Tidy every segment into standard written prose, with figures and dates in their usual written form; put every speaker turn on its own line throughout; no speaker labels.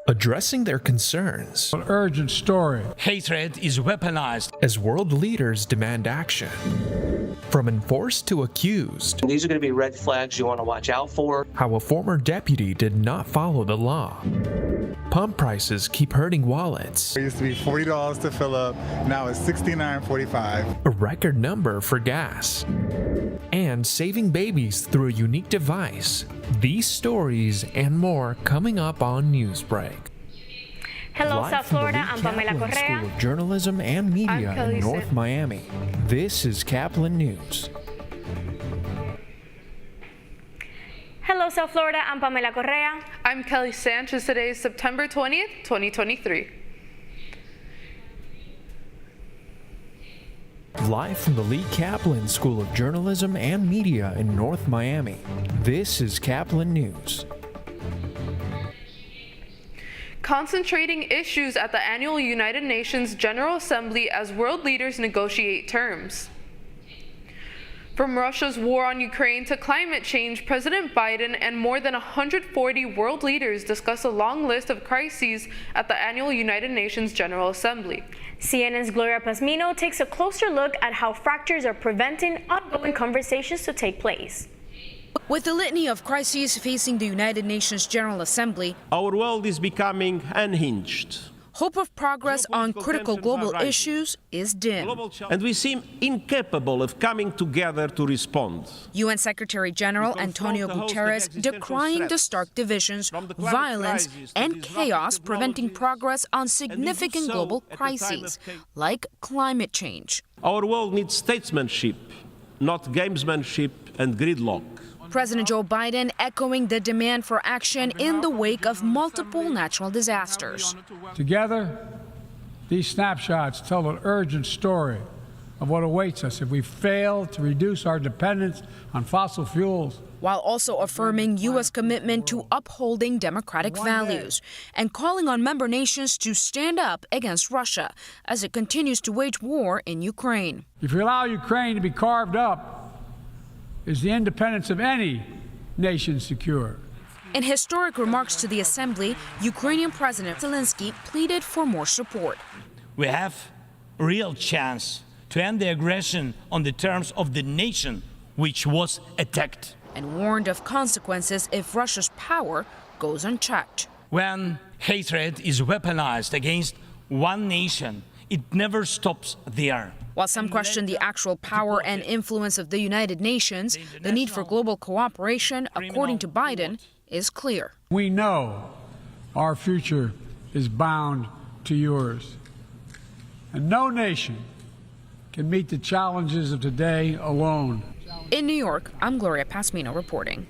addressing their concerns.
An urgent story.
Hatred is weaponized
As world leaders demand action. From enforced to accused.
These are going to be red flags you want to watch out for.
How a former deputy did not follow the law. Pump prices keep hurting wallets.
It used to be $40 to fill up, now it's $69.45.
A record number for gas. And saving babies through a unique device. These stories and more coming up on Newsbreak.
Hello,
Live
South
from the
Florida.
Lee
I'm Pamela
Caplin
Correa.
School of Journalism and Media
I'm Kelly
in North
San-
Miami. This is Caplin News.
Hello, South Florida. I'm Pamela Correa.
I'm Kelly Sanchez. Today is September 20th, 2023.
Live from the Lee Caplin School of Journalism and Media in North Miami. This is Caplin News.
Concentrating issues at the annual United Nations General Assembly as world leaders negotiate terms. From Russia's war on Ukraine to climate change, President Biden and more than 140 world leaders discuss a long list of crises at the annual United Nations General Assembly.
CNN's Gloria Pasmino takes a closer look at how fractures are preventing ongoing conversations to take place.
With the litany of crises facing the United Nations General Assembly,
our world is becoming unhinged.
Hope of progress on critical global issues is dim.
And we seem incapable of coming together to respond.
UN Secretary General Antonio Guterres decrying the stark divisions, violence, and chaos preventing progress on significant global crises, like climate change.
Our world needs statesmanship, not gamesmanship and gridlock.
President Joe Biden echoing the demand for action in the wake of multiple natural disasters.
Together, these snapshots tell an urgent story of what awaits us if we fail to reduce our dependence on fossil fuels.
While also affirming U.S. commitment to upholding democratic values and calling on member nations to stand up against Russia as it continues to wage war in Ukraine.
If we allow Ukraine to be carved up, is the independence of any nation secure?
In historic remarks to the Assembly, Ukrainian President Zelensky pleaded for more support.
We have a real chance to end the aggression on the terms of the nation which was attacked.
And warned of consequences if Russia's power goes unchecked.
When hatred is weaponized against one nation, it never stops there.
While some question the actual power and influence of the United Nations, the need for global cooperation, according to Biden, is clear.
We know our future is bound to yours. And no nation can meet the challenges of today alone.
In New York, I'm Gloria Pasmino reporting.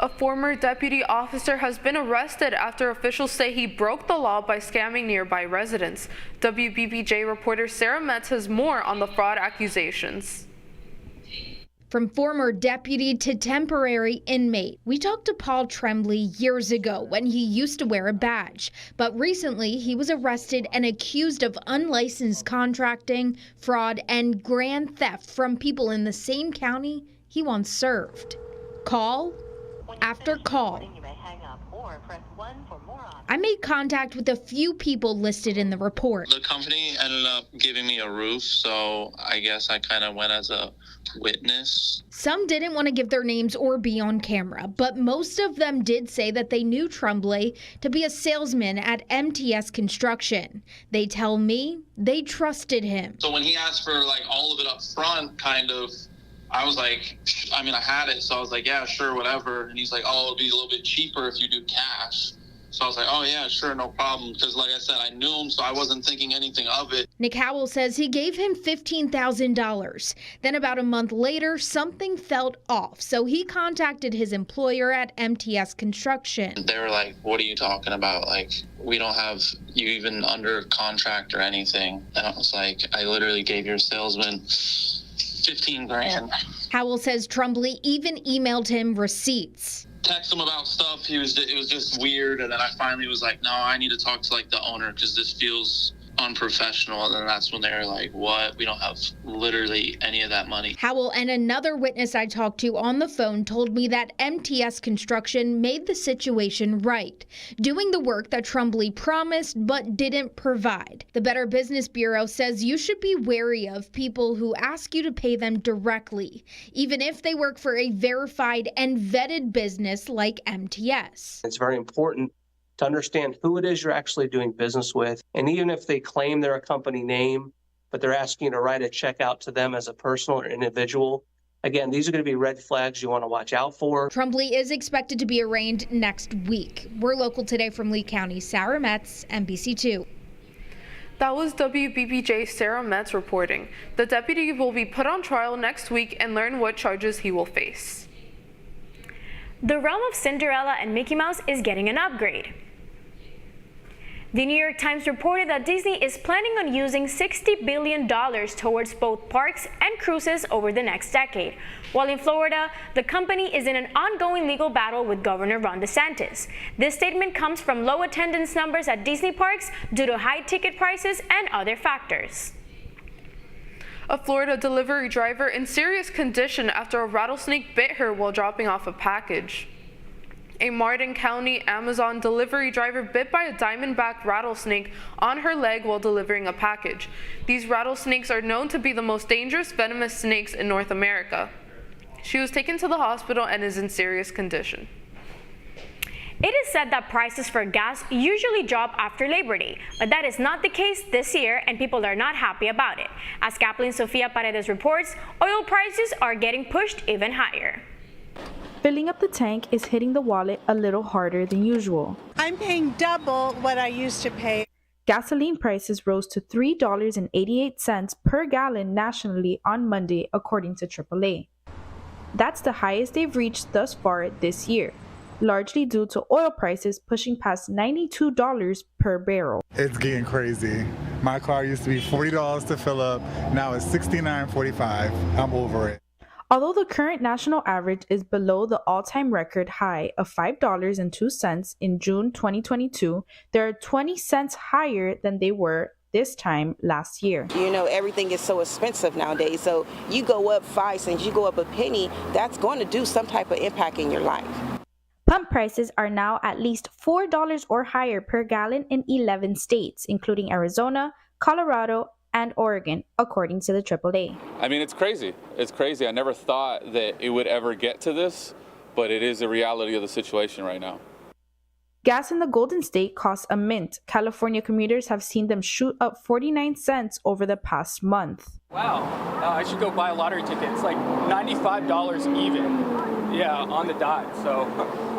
A former deputy officer has been arrested after officials say he broke the law by scamming nearby residents. WBBJ reporter Sarah Metz has more on the fraud accusations.
From former deputy to temporary inmate, we talked to Paul Tremblay years ago when he used to wear a badge. But recently, he was arrested and accused of unlicensed contracting, fraud, and grand theft from people in the same county he once served. Call after call. I made contact with a few people listed in the report.
The company ended up giving me a roof, so I guess I kind of went as a witness.
Some didn't want to give their names or be on camera, but most of them did say that they knew Tremblay to be a salesman at MTS Construction. They tell me they trusted him.
So when he asked for like all of it up front, kind of, I was like, I mean, I had it, so I was like, yeah, sure, whatever. And he's like, oh, it'll be a little bit cheaper if you do cash. So I was like, oh, yeah, sure, no problem. Because like I said, I knew him, so I wasn't thinking anything of it.
Nick Howell says he gave him $15,000. Then about a month later, something felt off. So he contacted his employer at MTS Construction.
They were like, what are you talking about? Like, we don't have you even under contract or anything. And I was like, I literally gave your salesman 15 grand.
Howell says Tremblay even emailed him receipts.
Text him about stuff. It was just weird. And then I finally was like, no, I need to talk to like the owner because this feels unprofessional. And then that's when they were like, what? We don't have literally any of that money.
Howell and another witness I talked to on the phone told me that MTS Construction made the situation right, doing the work that Tremblay promised but didn't provide. The Better Business Bureau says you should be wary of people who ask you to pay them directly, even if they work for a verified and vetted business like MTS.
It's very important to understand who it is you're actually doing business with. And even if they claim they're a company name, but they're asking you to write a check out to them as a personal or individual, again, these are going to be red flags you want to watch out for.
Tremblay is expected to be arraigned next week. We're local today from Lee County. Sarah Metz, NBC2.
That was WBBJ's Sarah Metz reporting. The deputy will be put on trial next week and learn what charges he will face.
The realm of Cinderella and Mickey Mouse is getting an upgrade. The New York Times reported that Disney is planning on using $60 billion towards both parks and cruises over the next decade. While in Florida, the company is in an ongoing legal battle with Governor Ron DeSantis. This statement comes from low attendance numbers at Disney parks due to high ticket prices and other factors.
A Florida delivery driver in serious condition after a rattlesnake bit her while dropping off a package. A Martin County Amazon delivery driver bit by a diamondback rattlesnake on her leg while delivering a package. These rattlesnakes are known to be the most dangerous venomous snakes in North America. She was taken to the hospital and is in serious condition.
It is said that prices for gas usually drop after Labor Day, but that is not the case this year, and people are not happy about it. As Caplin Sofia Paredes reports, oil prices are getting pushed even higher.
Filling up the tank is hitting the wallet a little harder than usual.
I'm paying double what I used to pay.
Gasoline prices rose to $3.88 per gallon nationally on Monday, according to AAA. That's the highest they've reached thus far this year, largely due to oil prices pushing past $92 per barrel.
It's getting crazy. My car used to be $40 to fill up. Now it's $69.45. I'm over it.
Although the current national average is below the all-time record high of $5.02 in June 2022, they are 20 cents higher than they were this time last year.
You know, everything is so expensive nowadays, so you go up 5 cents, you go up a penny, that's going to do some type of impact in your life.
Pump prices are now at least $4 or higher per gallon in 11 states, including Arizona, Colorado, and Oregon, according to the AAA.
I mean, it's crazy. It's crazy. I never thought that it would ever get to this, but it is a reality of the situation right now.
Gas in the Golden State costs a mint. California commuters have seen them shoot up 49 cents over the past month.
Wow, I should go buy a lottery ticket. It's like $95 even. Yeah, on the dot. So,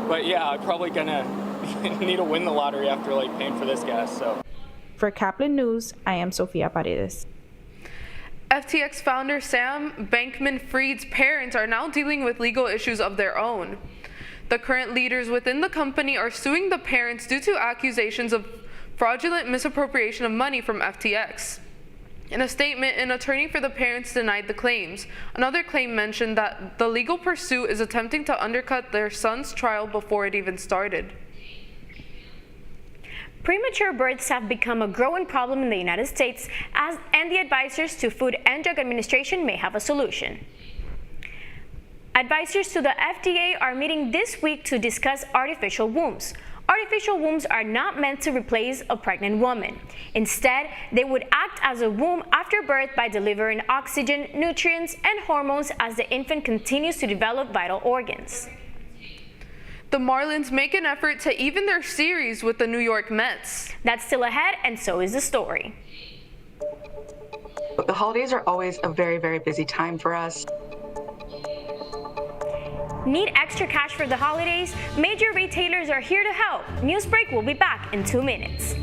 but yeah, I'm probably gonna need to win the lottery after like paying for this gas. So.
For Caplin News, I am Sofia Paredes.
FTX founder Sam Bankman-Fried's parents are now dealing with legal issues of their own. The current leaders within the company are suing the parents due to accusations of fraudulent misappropriation of money from FTX. In a statement, an attorney for the parents denied the claims. Another claim mentioned that the legal pursuit is attempting to undercut their son's trial before it even started.
Premature births have become a growing problem in the United States, and the advisors to Food and Drug Administration may have a solution. Advisors to the FDA are meeting this week to discuss artificial wombs. Artificial wombs are not meant to replace a pregnant woman. Instead, they would act as a womb after birth by delivering oxygen, nutrients, and hormones as the infant continues to develop vital organs.
The Marlins make an effort to even their series with the New York Mets.
That's still ahead, and so is the story.
The holidays are always a very, very busy time for us.
Need extra cash for the holidays? Major retailers are here to help. Newsbreak will be back in 2 minutes.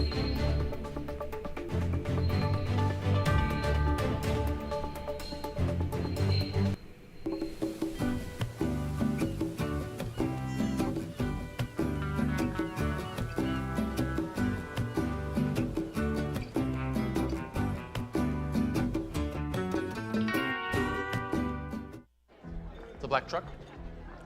The black truck?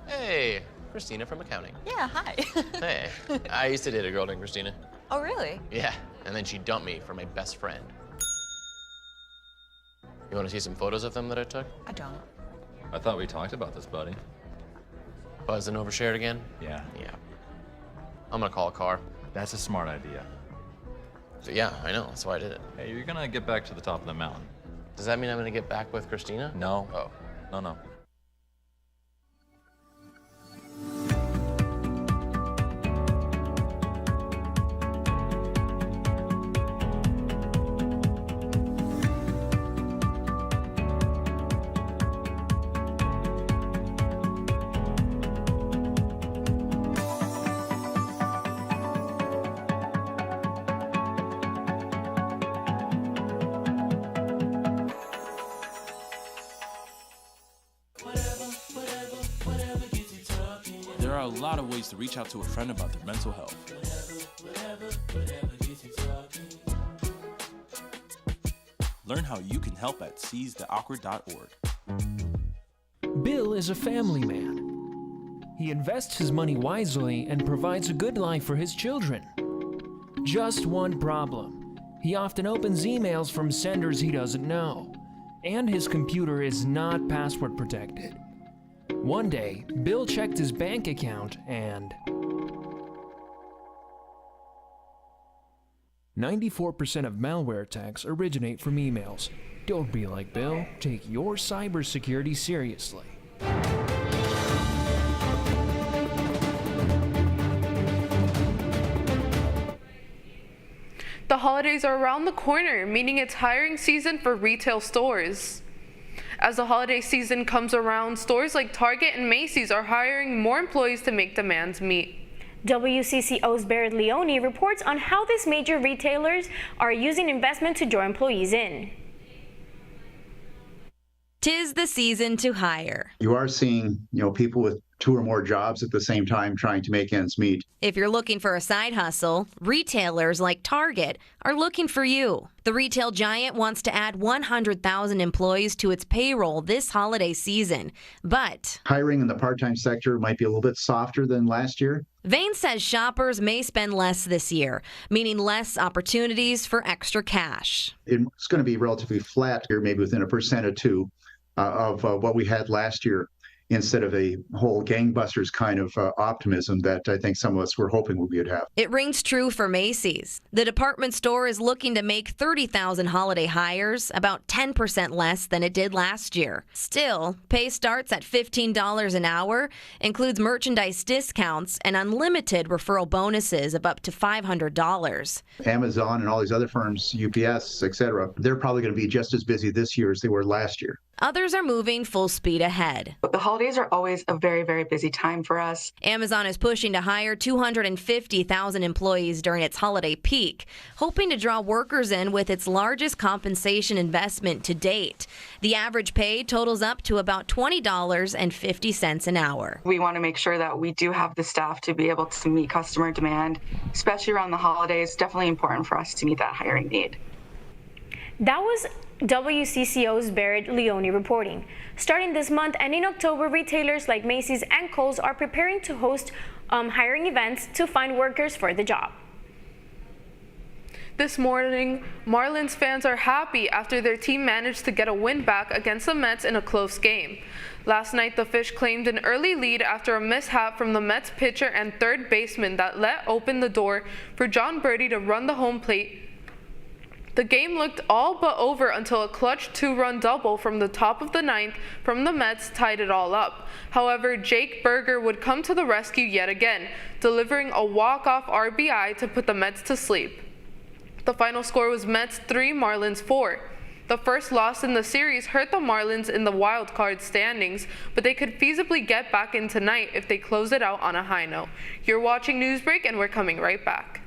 Hey, Christina from accounting.
Yeah, hi.
Hey, I used to date a girl named Christina.
Oh, really?
Yeah. and then she dumped me for my best friend. You want to see some photos of them that I took?
I don't.
I thought we talked about this, buddy.
Buzzed and overshared again?
Yeah.
Yeah. I'm gonna call a car.
That's a smart idea.
So yeah, I know, that's why I did it.
Hey, you're gonna get back to the top of the mountain.
Does that mean I'm gonna get back with Christina?
No.
Oh.
No.
There are a lot of ways to reach out to a friend about their mental health. Learn how you can help at seizetheawkward.org.
Bill is a family man. He invests his money wisely and provides a good life for his children. Just one problem. He often opens emails from senders he doesn't know, and his computer is not password protected. One day, Bill checked his bank account and 94% of malware attacks originate from emails. Don't be like Bill. Take your cybersecurity seriously.
The holidays are around the corner, meaning it's hiring season for retail stores. As the holiday season comes around, stores like Target and Macy's are hiring more employees to make demands meet.
WCCO's Barrett Leone reports on how these major retailers are using investment to draw employees in.
'Tis the season to hire.
You are seeing, people with 2 or more jobs at the same time trying to make ends meet.
If you're looking for a side hustle, retailers like Target are looking for you. The retail giant wants to add 100,000 employees to its payroll this holiday season, but
Hiring in the part-time sector might be a little bit softer than last year.
Vane says shoppers may spend less this year, meaning less opportunities for extra cash.
It's going to be relatively flat here, maybe within 1% or 2 of what we had last year, instead of a whole gangbusters kind of optimism that I think some of us were hoping we would have.
It rings true for Macy's. The department store is looking to make 30,000 holiday hires, about 10% less than it did last year. Still, pay starts at $15 an hour, includes merchandise discounts and unlimited referral bonuses of up to $500.
Amazon and all these other firms, UPS, etc., they're probably going to be just as busy this year as they were last year.
Others are moving full speed ahead.
The holidays are always a very, very busy time for us.
Amazon is pushing to hire 250,000 employees during its holiday peak, hoping to draw workers in with its largest compensation investment to date. The average pay totals up to about $20.50 an hour.
We want to make sure that we do have the staff to be able to meet customer demand, especially around the holidays. Definitely important for us to meet that hiring need.
That was WCCO's Barrett Leone reporting. Starting this month and in October, retailers like Macy's and Kohl's are preparing to host hiring events to find workers for the job.
This morning, Marlins fans are happy after their team managed to get a win back against the Mets in a close game. Last night, the Fish claimed an early lead after a mishap from the Mets pitcher and third baseman that let open the door for John Birdie to run the home plate. The game looked all but over until a clutch 2-run double from the top of the ninth from the Mets tied it all up. However, Jake Berger would come to the rescue yet again, delivering a walk-off RBI to put the Mets to sleep. The final score was Mets 3, Marlins 4. The first loss in the series hurt the Marlins in the wild card standings, but they could feasibly get back in tonight if they close it out on a high note. You're watching Newsbreak, and we're coming right back.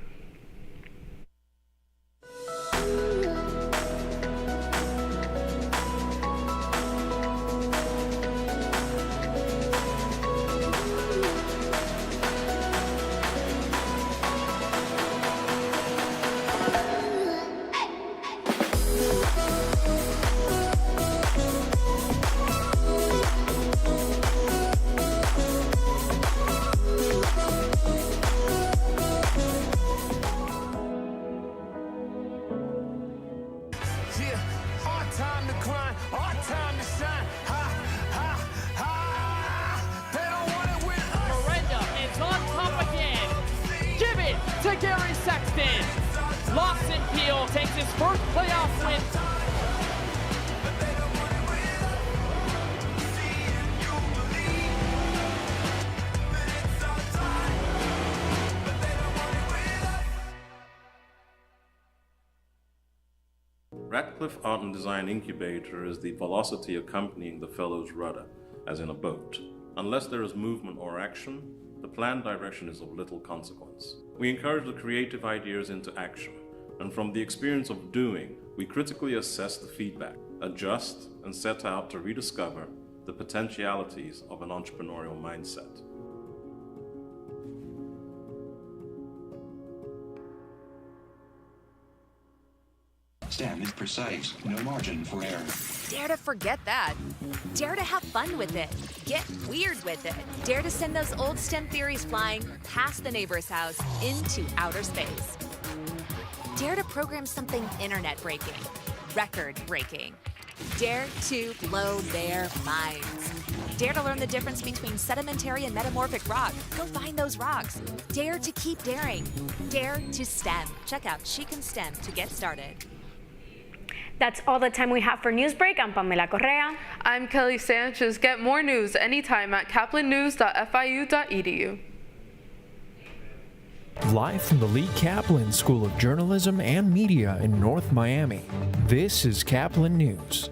decline. Our time to shine. Ha, ha, ha. They don't want it with us.
Miranda is on top again. Give it to Gary Sexton. Lawson Peel takes his first playoff win.
Radcliffe Art and Design Incubator is the velocity accompanying the fellow's rudder, as in a boat. Unless there is movement or action, the planned direction is of little consequence. We encourage the creative ideas into action, and from the experience of doing, we critically assess the feedback, adjust, and set out to rediscover the potentialities of an entrepreneurial mindset.
STEM is precise, no margin for error.
Dare to forget that. Dare to have fun with it. Get weird with it. Dare to send those old STEM theories flying past the neighbor's house into outer space. Dare to program something internet-breaking, record-breaking. Dare to blow their minds. Dare to learn the difference between sedimentary and metamorphic rock. Go find those rocks. Dare to keep daring. Dare to STEM. Check out She Can STEM to get started.
That's all the time we have for Newsbreak. I'm Pamela Correa.
I'm Kelly Sanchez. Get more news anytime at caplinnews.fiu.edu.
Live from the Lee Caplin School of Journalism and Media in North Miami, this is Caplin News.